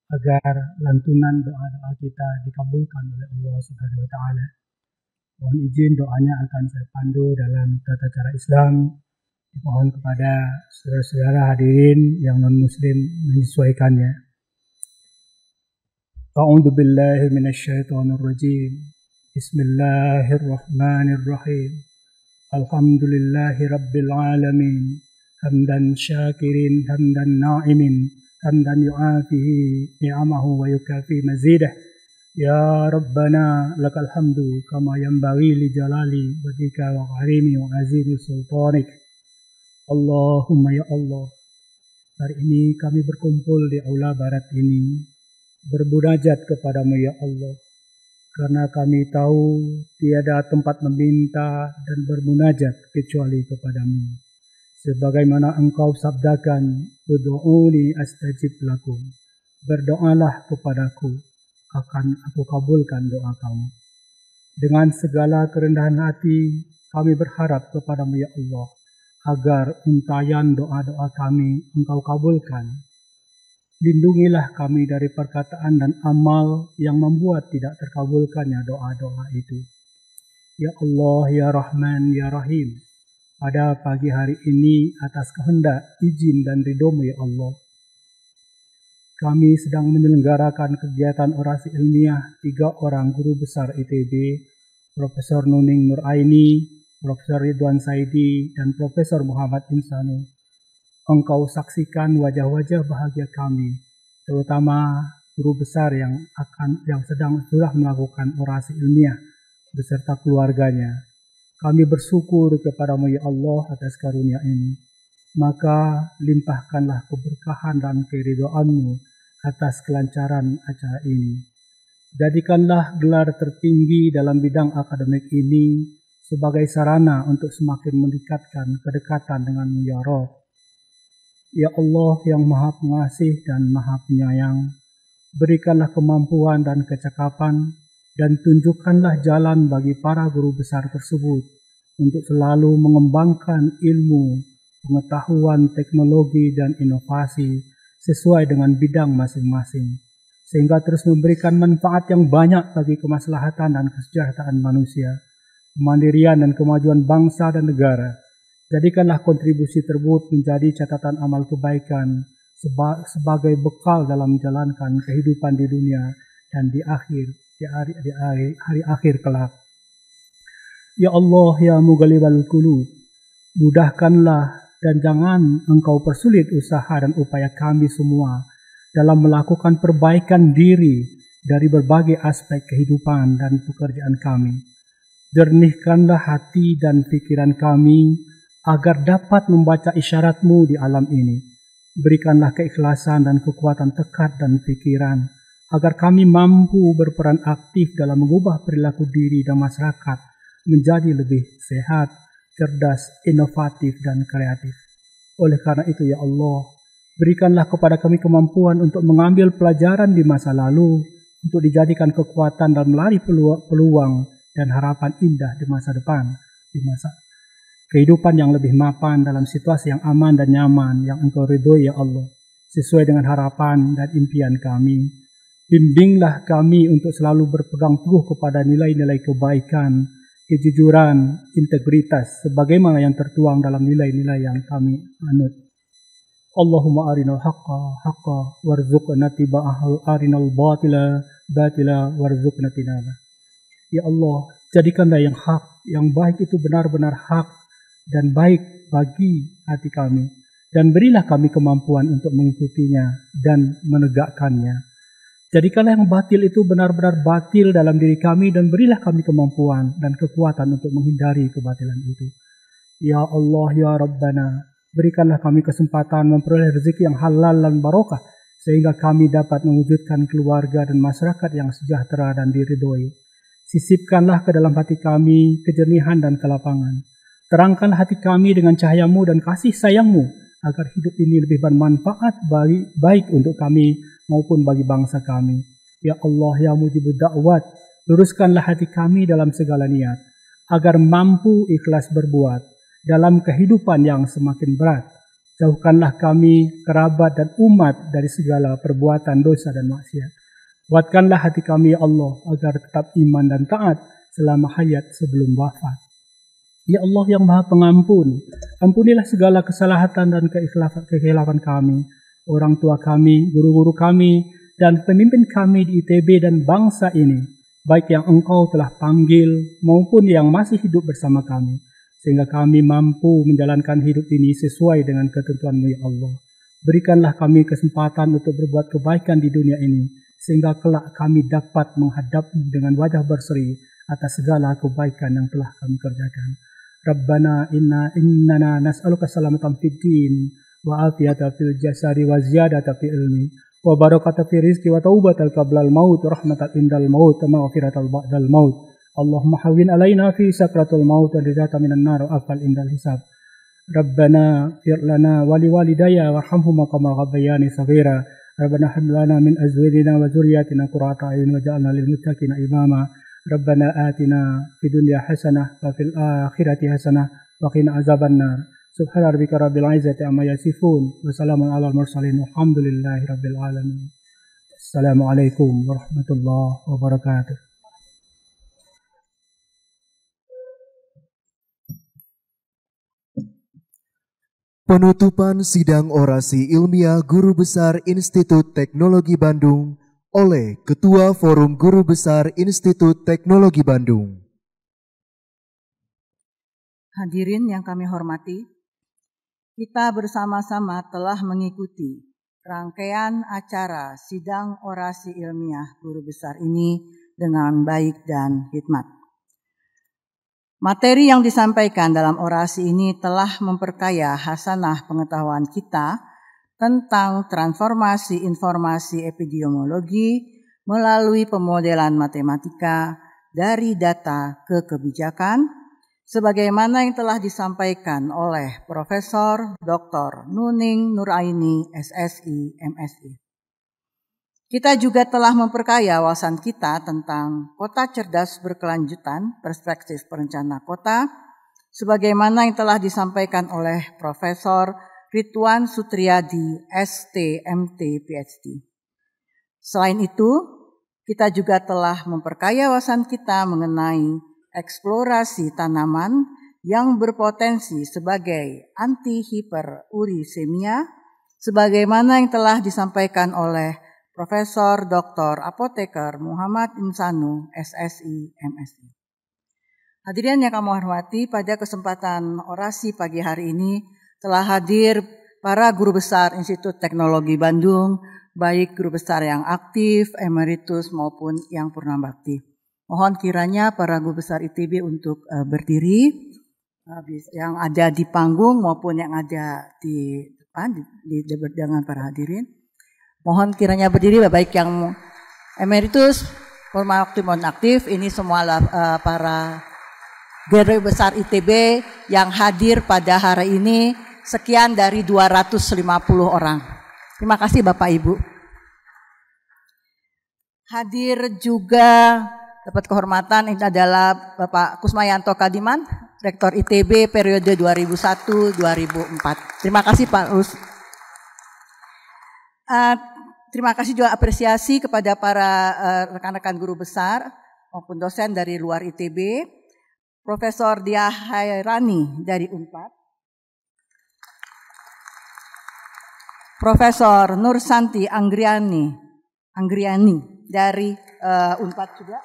Speaker 5: agar lantunan doa-doa kita dikabulkan oleh Allah Subhanahu wa taala. Mohon izin doanya akan saya pandu dalam tata cara Islam. Mohon kepada saudara-saudara hadirin yang non-muslim menyesuaikannya. A'udzu billahi minasyaitonir rajim. Bismillahirrahmanirrahim. Alhamdulillahi rabbil alamin. Hamdan syakirin, hamdan na'imin, hamdan yu'afihi ni'amahu wa yukafi mazidah. Ya Rabbana lakal hamdu kama yanbaghi li jalali wajhika wa karimi wa azimi sultanik. Allahumma ya Allah, hari ini kami berkumpul di aula barat ini bermunajat kepadamu ya Allah, karena kami tahu tiada tempat meminta dan bermunajat kecuali kepadamu. Sebagaimana engkau sabdakan, ud'uuni astajib lakum, berdoalah kepadaku, akan aku kabulkan doa kamu. Dengan segala kerendahan hati, kami berharap kepadamu ya Allah, agar untayan doa-doa kami engkau kabulkan. Lindungilah kami dari perkataan dan amal yang membuat tidak terkabulkannya doa-doa itu. Ya Allah, ya Rahman, ya Rahim, pada pagi hari ini atas kehendak, izin dan ridho-Mu ya Allah, kami sedang menyelenggarakan kegiatan orasi ilmiah 3 orang guru besar ITB, Profesor Nuning Nuraini, Profesor Ridwan Saidi, dan Profesor Muhammad Insanu. Engkau saksikan wajah-wajah bahagia kami, terutama guru besar yang sudah melakukan orasi ilmiah beserta keluarganya. Kami bersyukur kepadamu ya Allah atas karunia ini. Maka limpahkanlah keberkahan dan keridhaan-Mu atas kelancaran acara ini. Jadikanlah gelar tertinggi dalam bidang akademik ini sebagai sarana untuk semakin meningkatkan kedekatan dengan-Mu ya Rabb. Ya Allah yang Maha Pengasih dan Maha Penyayang, berikanlah kemampuan dan kecakapan dan tunjukkanlah jalan bagi para guru besar tersebut untuk selalu mengembangkan ilmu, pengetahuan, teknologi, dan inovasi sesuai dengan bidang masing-masing, sehingga terus memberikan manfaat yang banyak bagi kemaslahatan dan kesejahteraan manusia, kemandirian dan kemajuan bangsa dan negara. Jadikanlah kontribusi tersebut menjadi catatan amal kebaikan sebagai bekal dalam menjalankan kehidupan di dunia dan di hari akhir kelak. Ya Allah, ya Mughalibal Qulub, mudahkanlah dan jangan Engkau persulit usaha dan upaya kami semua dalam melakukan perbaikan diri dari berbagai aspek kehidupan dan pekerjaan kami. Jernihkanlah hati dan pikiran kami agar dapat membaca isyarat-Mu di alam ini. Berikanlah keikhlasan dan kekuatan tekad dan pikiran agar kami mampu berperan aktif dalam mengubah perilaku diri dan masyarakat menjadi lebih sehat, cerdas, inovatif, dan kreatif. Oleh karena itu, ya Allah, berikanlah kepada kami kemampuan untuk mengambil pelajaran di masa lalu untuk dijadikan kekuatan dan melalui peluang dan harapan indah di masa depan, di masa kehidupan yang lebih mapan dalam situasi yang aman dan nyaman yang Engkau ridhoi, ya Allah, sesuai dengan harapan dan impian kami. Bimbinglah kami untuk selalu berpegang teguh kepada nilai-nilai kebaikan, kejujuran, integritas, sebagaimana yang tertuang dalam nilai-nilai yang kami anut. Allahumma arinal haqqa haqqa warzuqna tiba'ahu, arinal batila batila warzuqna tinaba. Ya Allah, jadikanlah yang hak, yang baik itu benar-benar hak dan baik bagi hati kami, dan berilah kami kemampuan untuk mengikutinya dan menegakkannya. Jadikanlah yang batil itu benar-benar batil dalam diri kami dan berilah kami kemampuan dan kekuatan untuk menghindari kebatilan itu. Ya Allah, ya Rabbana, berikanlah kami kesempatan memperoleh rezeki yang halal dan barokah sehingga kami dapat mewujudkan keluarga dan masyarakat yang sejahtera dan diridhoi. Sisipkanlah ke dalam hati kami kejernihan dan kelapangan. Terangkanlah hati kami dengan cahaya-Mu dan kasih sayang-Mu agar hidup ini lebih bermanfaat baik untuk kami maupun bagi bangsa kami. Ya Allah, ya Mujibud Da'wat, luruskanlah hati kami dalam segala niat, agar mampu ikhlas berbuat dalam kehidupan yang semakin berat. Jauhkanlah kami, kerabat dan umat dari segala perbuatan dosa dan maksiat. Kuatkanlah hati kami, ya Allah, agar tetap iman dan taat selama hayat sebelum wafat. Ya Allah yang Maha Pengampun, ampunilah segala kesalahan dan kekhilafan kami, orang tua kami, guru-guru kami, dan pemimpin kami di ITB dan bangsa ini, baik yang Engkau telah panggil maupun yang masih hidup bersama kami, sehingga kami mampu menjalankan hidup ini sesuai dengan ketentuan-Mu, ya Allah. Berikanlah kami kesempatan untuk berbuat kebaikan di dunia ini, sehingga kelak kami dapat menghadap-Mu dengan wajah berseri atas segala kebaikan yang telah kami kerjakan. Rabbana innana nas'aluka salamatan fid din wa afiyata fil jasadi wa ziyadata fil ilmi wa barakata fil rizqi wa taubatan qablal maut wa rahmatan indal maut wa maghfiratan ba'dal maut. Allahumma hawwin alaina fi sakratul maut wa rijatan minan nar wa afal indal hisab. Rabbana fir lana wa liwalidayya warhamhuma kama rabbayani saghira. Rabbana hab lana min azwajina wa dhurriyyatina qurrata a'yun waj'alna lil muttaqina imama. Rabbana atina fid dunya hasanah wa fil akhirati hasanah wa qina azabannar. Subhana rabbika rabbil izzati amma yasifun wa salamun alal mursalin walhamdulillahi rabbil alamin. Assalamualaikum warahmatullahi wabarakatuh.
Speaker 4: Penutupan sidang orasi ilmiah Guru Besar Institut Teknologi Bandung oleh Ketua Forum Guru Besar Institut Teknologi Bandung.
Speaker 1: Hadirin yang kami hormati, kita bersama-sama telah mengikuti rangkaian acara sidang orasi ilmiah Guru Besar ini dengan baik dan hikmat. Materi yang disampaikan dalam orasi ini telah memperkaya hasanah pengetahuan kita tentang transformasi informasi epidemiologi melalui pemodelan matematika dari data ke kebijakan, sebagaimana yang telah disampaikan oleh Profesor Dr. Nuning Nuraini, SSI, MSI. Kita juga telah memperkaya wawasan kita tentang kota cerdas berkelanjutan, perspektif perencana kota, sebagaimana yang telah disampaikan oleh Profesor Ridwan Sutriyadi, ST.MT, PhD. Selain itu, kita juga telah memperkaya wawasan kita mengenai eksplorasi tanaman yang berpotensi sebagai anti-hiperurisemia, sebagaimana yang telah disampaikan oleh Profesor Dr. Apoteker Muhammad Insanu, SSI, MSI. Hadirin yang kami hormati, pada kesempatan orasi pagi hari ini telah hadir para guru besar Institut Teknologi Bandung, baik guru besar yang aktif, emeritus maupun yang purnabakti. Mohon kiranya para guru besar ITB untuk berdiri, yang ada di panggung maupun yang ada di depan, dengan para hadirin. Mohon kiranya berdiri, baik yang emeritus, purnabakti maupun aktif. Ini semua para guru besar ITB yang hadir pada hari ini, sekian dari 250 orang. Terima kasih Bapak Ibu. Hadir juga dapat kehormatan ini adalah Bapak Kusmayanto Kadiman, Rektor ITB periode 2001-2004. Terima kasih Pak Rus. Terima kasih juga apresiasi kepada para rekan-rekan guru besar maupun dosen dari luar ITB. Profesor Diah Hairani dari UNPAD. Profesor Nur Santi Anggriani dari UNPAD juga.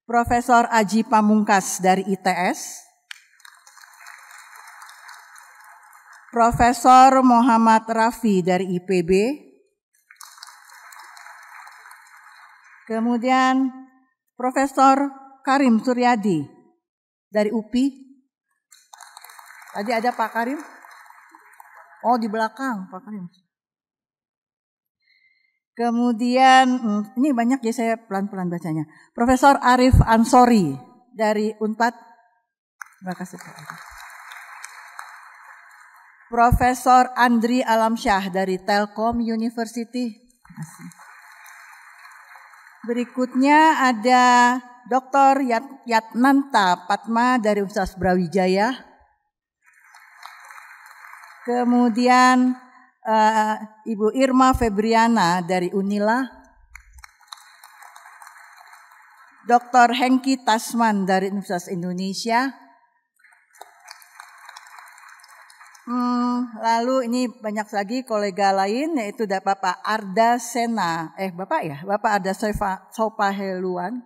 Speaker 1: Profesor Aji Pamungkas dari ITS. Profesor Muhammad Rafi dari IPB. Kemudian Profesor Karim Suryadi dari UPI. Tadi ada Pak Karim? Oh, di belakang Pak Karim. Kemudian, ini banyak ya, saya pelan-pelan bacanya. Profesor Arif Ansori dari UNPAD. Terima kasih Pak. Profesor Andri Alamsyah dari Telkom University. Terima kasih. Berikutnya ada Dr. Yatnanta Padma dari Universitas Brawijaya. Kemudian Ibu Irma Febriana dari Unila. Dr. Hengki Tasman dari Universitas Indonesia. Lalu ini banyak lagi kolega lain, yaitu Bapak Arda Sena, Bapak Arda Sopaheluan,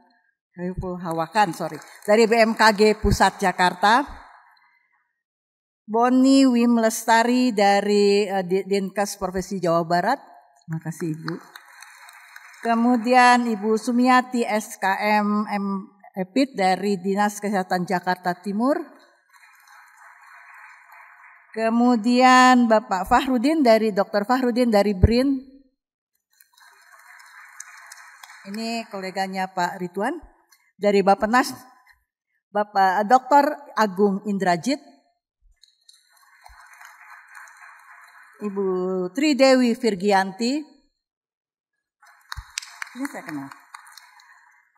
Speaker 1: dari BMKG Pusat Jakarta. Boni Wim Lestari dari Dinkes Provinsi Jawa Barat. Terima kasih Ibu. Kemudian Ibu Sumiati SKM Epid dari Dinas Kesehatan Jakarta Timur. Kemudian Bapak Fahrudin dari Dr. Fahrudin dari BRIN. Ini koleganya Pak Ridwan. Dari Bappenas, Bapak Dr. Agung Indrajit. Ibu Tridewi Virgianti. Ini saya kenal.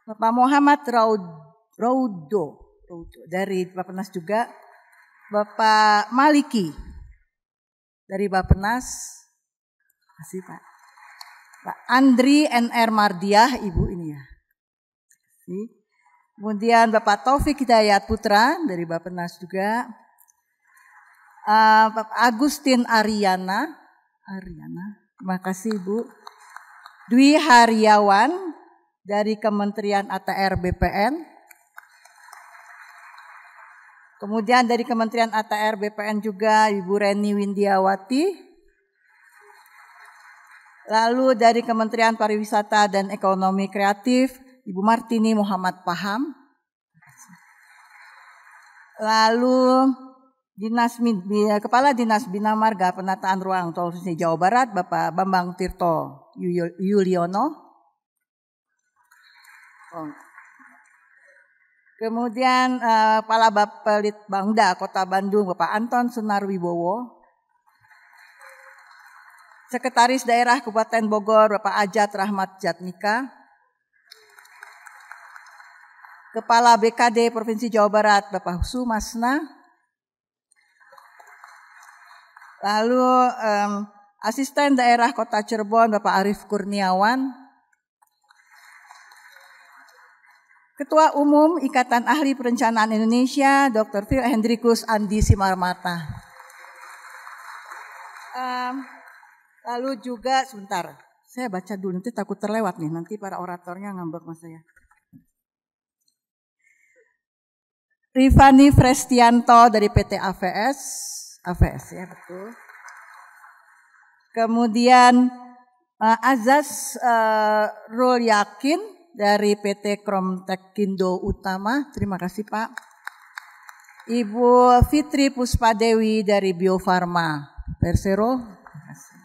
Speaker 1: Bapak Muhammad Raudo dari Bappenas juga. Bapak Maliki dari Bappenas. Terima kasih Pak. Pak Andri NR Mardiah, Ibu ini ya. Kemudian Bapak Taufik Hidayat Putra dari Bappenas juga. Bapak Agustin Ariana. Terima kasih Ibu. Dwi Haryawan dari Kementerian ATR BPN. Kemudian dari Kementerian ATR BPN juga Ibu Reni Windiawati. Lalu dari Kementerian Pariwisata dan Ekonomi Kreatif Ibu Martini Muhammad Paham. Lalu Kepala Dinas Bina Marga Penataan Ruang Provinsi Jawa Barat Bapak Bambang Tirto Yuliono. Kemudian Kepala Bappelit Bangda Kota Bandung Bapak Anton Sunarwibowo. Sekretaris Daerah Kabupaten Bogor Bapak Ajat Rahmat Jatnika, Kepala BKD Provinsi Jawa Barat Bapak Sumasna, lalu Asisten Daerah Kota Cirebon Bapak Arif Kurniawan, Ketua Umum Ikatan Ahli Perencanaan Indonesia Dr. Phil Hendrikus Andi Simarmata. Lalu juga sebentar, saya baca dulu nanti takut terlewat nih, nanti para oratornya ngambek mas saya. Rifani Frestianto dari PT AVS ya betul. Kemudian Azaz Rul Yakin dari PT Kromtekindo Utama, terima kasih Pak. Ibu Fitri Puspadewi dari Bio Farma Persero, terima kasih.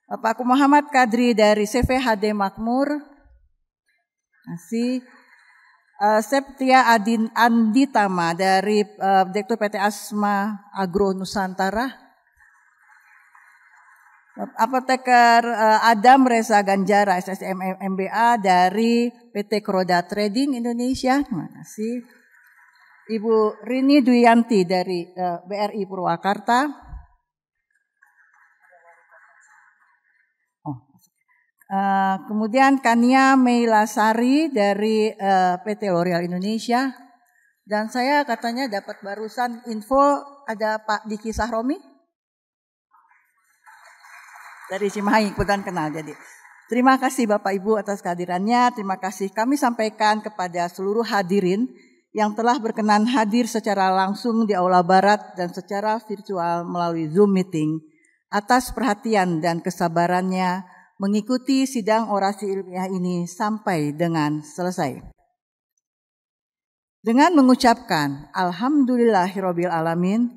Speaker 1: Bapak Muhammad Kadri dari CVHD Makmur, terima kasih. Septia Anditama dari Direktur PT Asma Agro Nusantara. Apoteker Adam Reza Ganjara SSM MBA dari PT Kroda Trading Indonesia, terima kasih. Ibu Rini Duyanti dari BRI Purwakarta. Kemudian Kania Meilasari dari PT L'Oreal Indonesia. Dan saya katanya dapat barusan info ada Pak Diki Sahromi dari Cimahi, kebetulan kenal jadi. Terima kasih Bapak Ibu atas kehadirannya. Terima kasih kami sampaikan kepada seluruh hadirin yang telah berkenan hadir secara langsung di Aula Barat dan secara virtual melalui Zoom meeting atas perhatian dan kesabarannya mengikuti sidang orasi ilmiah ini sampai dengan selesai. Dengan mengucapkan Alhamdulillahirabbil alamin,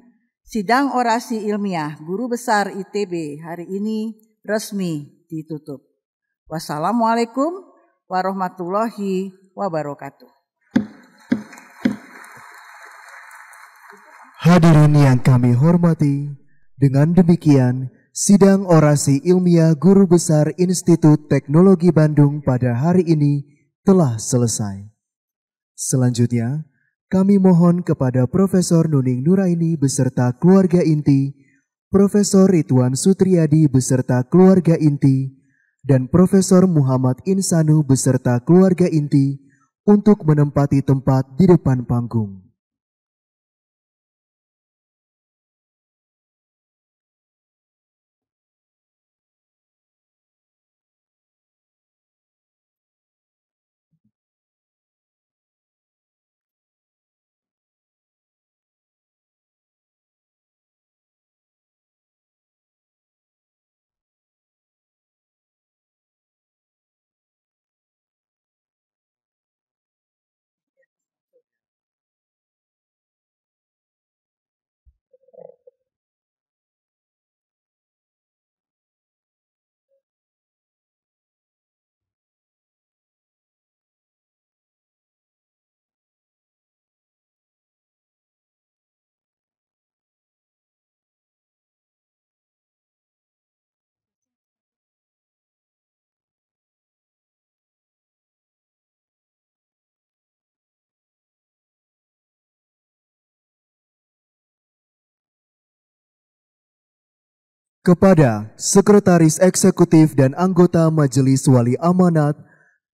Speaker 1: sidang orasi ilmiah Guru Besar ITB hari ini resmi ditutup. Wassalamualaikum warahmatullahi wabarakatuh.
Speaker 4: Hadirin yang kami hormati, dengan demikian sidang orasi ilmiah Guru Besar Institut Teknologi Bandung pada hari ini telah selesai. Selanjutnya, kami mohon kepada Profesor Nuning Nuraini beserta keluarga inti, Profesor Ridwan Sutriyadi beserta keluarga inti, dan Profesor Muhammad Insanu beserta keluarga inti untuk menempati tempat di depan panggung. Kepada Sekretaris Eksekutif dan anggota Majelis Wali Amanat,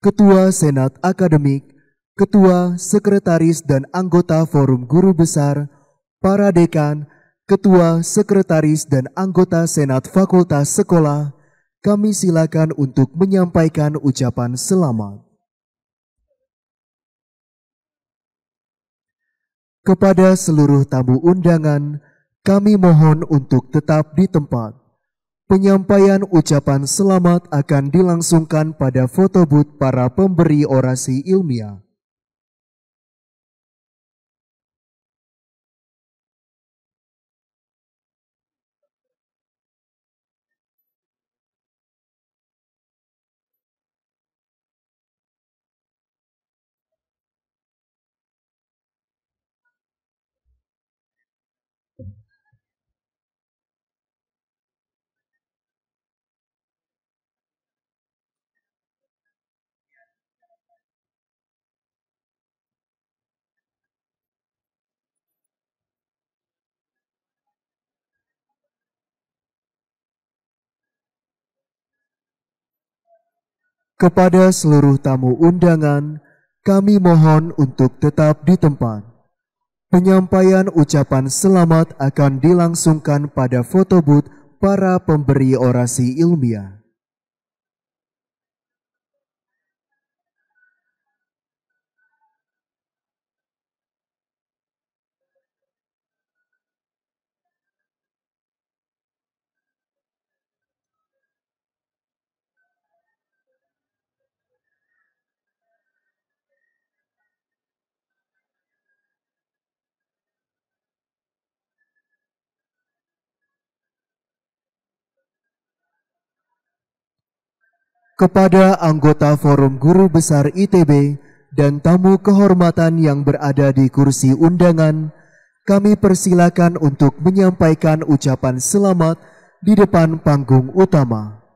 Speaker 4: Ketua Senat Akademik, Ketua, Sekretaris dan anggota Forum Guru Besar, para dekan, Ketua, Sekretaris dan anggota Senat Fakultas Sekolah, kami silakan untuk menyampaikan ucapan selamat. Kepada seluruh tamu undangan, kami mohon untuk tetap di tempat. Penyampaian ucapan selamat akan dilangsungkan pada foto booth para pemberi orasi ilmiah. Kepada seluruh tamu undangan, kami mohon untuk tetap di tempat. Penyampaian ucapan selamat akan dilangsungkan pada foto booth para pemberi orasi ilmiah. Kepada anggota Forum Guru Besar ITB dan tamu kehormatan yang berada di kursi undangan, kami persilakan untuk menyampaikan ucapan selamat di depan panggung utama.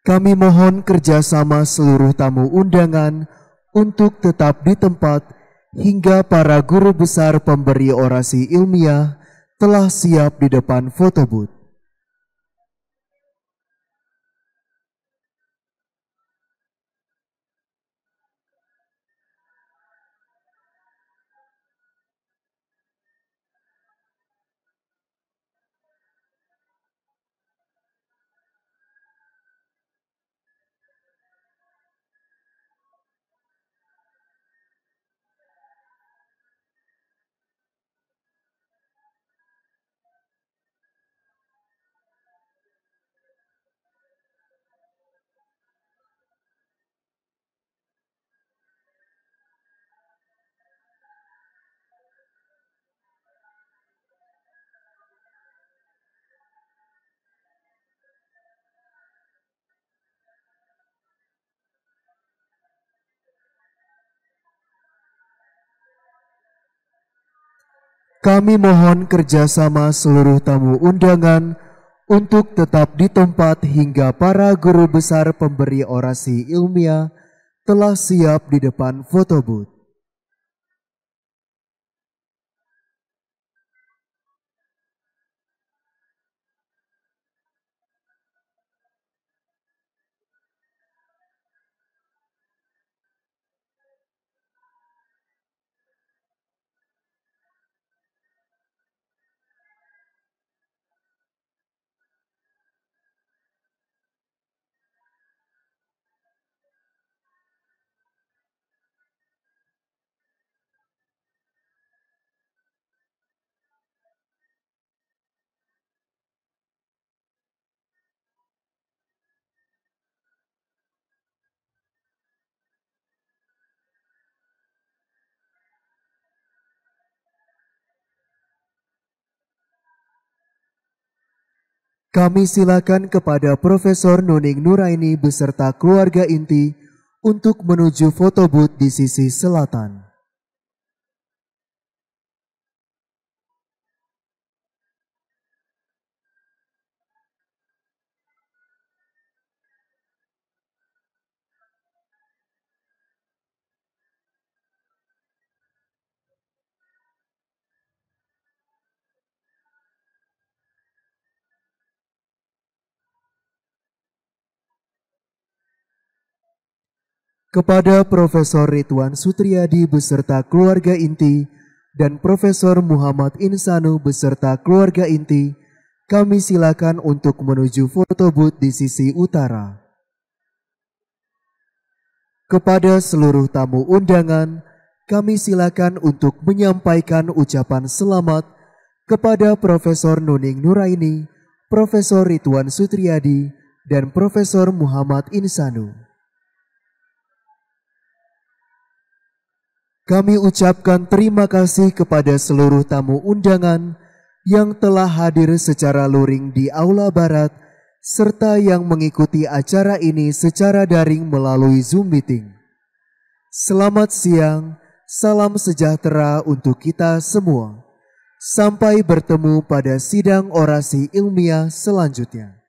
Speaker 4: Kami mohon kerjasama seluruh tamu undangan untuk tetap di tempat hingga para guru besar pemberi orasi ilmiah telah siap di depan foto booth. Kami mohon kerjasama seluruh tamu undangan untuk tetap di tempat hingga para guru besar pemberi orasi ilmiah telah siap di depan foto booth. Kami silakan kepada Profesor Nuning Nuraini beserta keluarga inti untuk menuju foto booth di sisi selatan. Kepada Profesor Ridwan Sutriyadi beserta keluarga inti dan Profesor Muhammad Insanu beserta keluarga inti, kami silakan untuk menuju foto booth di sisi utara. Kepada seluruh tamu undangan, kami silakan untuk menyampaikan ucapan selamat kepada Profesor Nuning Nuraini, Profesor Ridwan Sutriyadi, dan Profesor Muhammad Insanu. Kami ucapkan terima kasih kepada seluruh tamu undangan yang telah hadir secara luring di Aula Barat serta yang mengikuti acara ini secara daring melalui Zoom meeting. Selamat siang, salam sejahtera untuk kita semua. Sampai bertemu pada sidang orasi ilmiah selanjutnya.